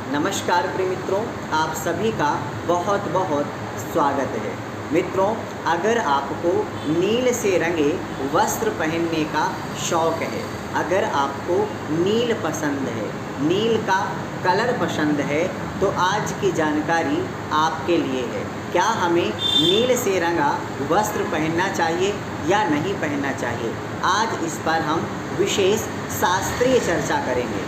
नमस्कार प्रिय मित्रों, आप सभी का बहुत बहुत स्वागत है। मित्रों, अगर आपको नील से रंगे वस्त्र पहनने का शौक़ है, अगर आपको नील पसंद है, नील का कलर पसंद है, तो आज की जानकारी आपके लिए है। क्या हमें नील से रंगा वस्त्र पहनना चाहिए या नहीं पहनना चाहिए? आज इस पर हम विशेष शास्त्रीय चर्चा करेंगे।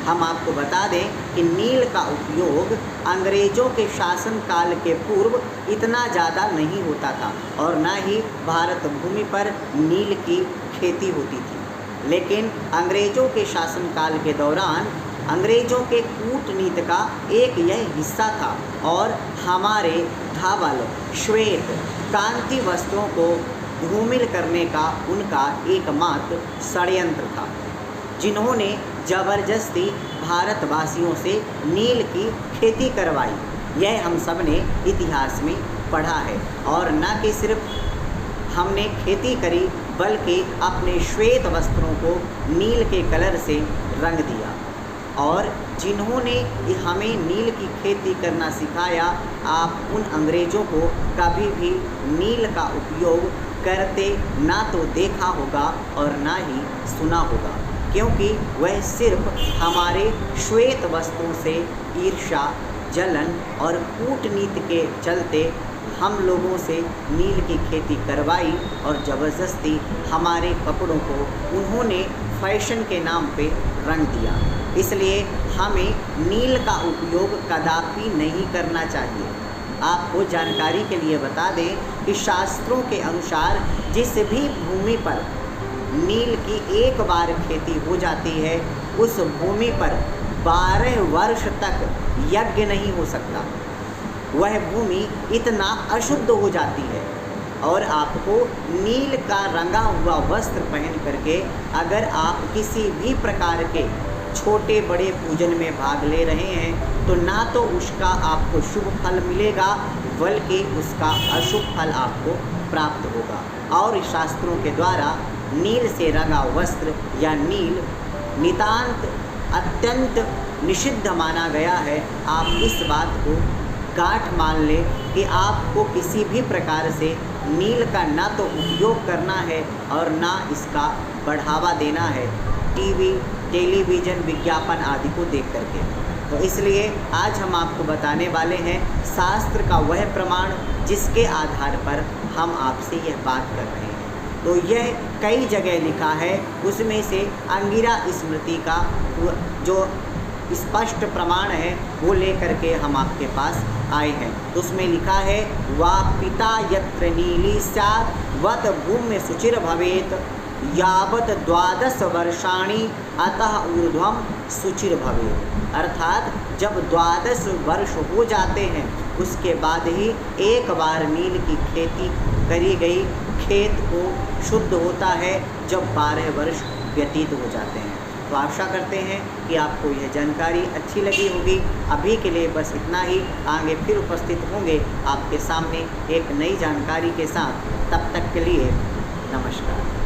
हम आपको बता दें कि नील का उपयोग अंग्रेज़ों के शासन काल के पूर्व इतना ज़्यादा नहीं होता था और ना ही भारत भूमि पर नील की खेती होती थी। लेकिन अंग्रेज़ों के शासन काल के दौरान अंग्रेज़ों के कूटनीति का एक यह हिस्सा था और हमारे धवल श्वेत कांति वस्त्रों को धूमिल करने का उनका एकमात्र षड्यंत्र था, जिन्होंने ज़बरदस्ती भारतवासियों से नील की खेती करवाई। यह हम सब ने इतिहास में पढ़ा है और न कि सिर्फ हमने खेती करी बल्कि अपने श्वेत वस्त्रों को नील के कलर से रंग दिया। और जिन्होंने हमें नील की खेती करना सिखाया, आप उन अंग्रेज़ों को कभी भी नील का उपयोग करते ना तो देखा होगा और ना ही सुना होगा, क्योंकि वह सिर्फ हमारे श्वेत वस्त्रों से ईर्ष्या, जलन और कूटनीति के चलते हम लोगों से नील की खेती करवाई और ज़बरदस्ती हमारे कपड़ों को उन्होंने फैशन के नाम पे रंग दिया। इसलिए हमें नील का उपयोग कदापि नहीं करना चाहिए। आपको जानकारी के लिए बता दें कि शास्त्रों के अनुसार जिस भी भूमि पर नील की एक बार खेती हो जाती है, उस भूमि पर 12 वर्ष तक यज्ञ नहीं हो सकता। वह भूमि इतना अशुद्ध हो जाती है। और आपको नील का रंगा हुआ वस्त्र पहन करके अगर आप किसी भी प्रकार के छोटे बड़े पूजन में भाग ले रहे हैं, तो ना तो उसका आपको शुभ फल मिलेगा बल्कि उसका अशुभ फल आपको प्राप्त होगा। और शास्त्रों के द्वारा नील से रंगा वस्त्र या नील नितांत अत्यंत निषिद्ध माना गया है। आप इस बात को गांठ मान लें कि आपको किसी भी प्रकार से नील का ना तो उपयोग करना है और ना इसका बढ़ावा देना है टीवी, टेलीविज़न, विज्ञापन आदि को देख करके। तो इसलिए आज हम आपको बताने वाले हैं शास्त्र का वह प्रमाण जिसके आधार पर हम आपसे यह बात कर रहे हैं। तो यह कई जगह लिखा है, उसमें से अंगिरा स्मृति का जो स्पष्ट प्रमाण है वो लेकर के हम आपके पास आए हैं। तो उसमें लिखा है, वा पिता यत्र नीली स्यात् वत भूम्य शुचिर भवेत यावत 12 वर्षाणि अतः ऊर्ध्वं शुचिर भवेत। अर्थात जब 12 वर्ष हो जाते हैं उसके बाद ही एक बार नील की खेती करी गई खेत को शुद्ध होता है, जब 12 वर्ष व्यतीत हो जाते हैं। तो आशा करते हैं कि आपको यह जानकारी अच्छी लगी होगी। अभी के लिए बस इतना ही। आगे फिर उपस्थित होंगे आपके सामने एक नई जानकारी के साथ। तब तक के लिए नमस्कार।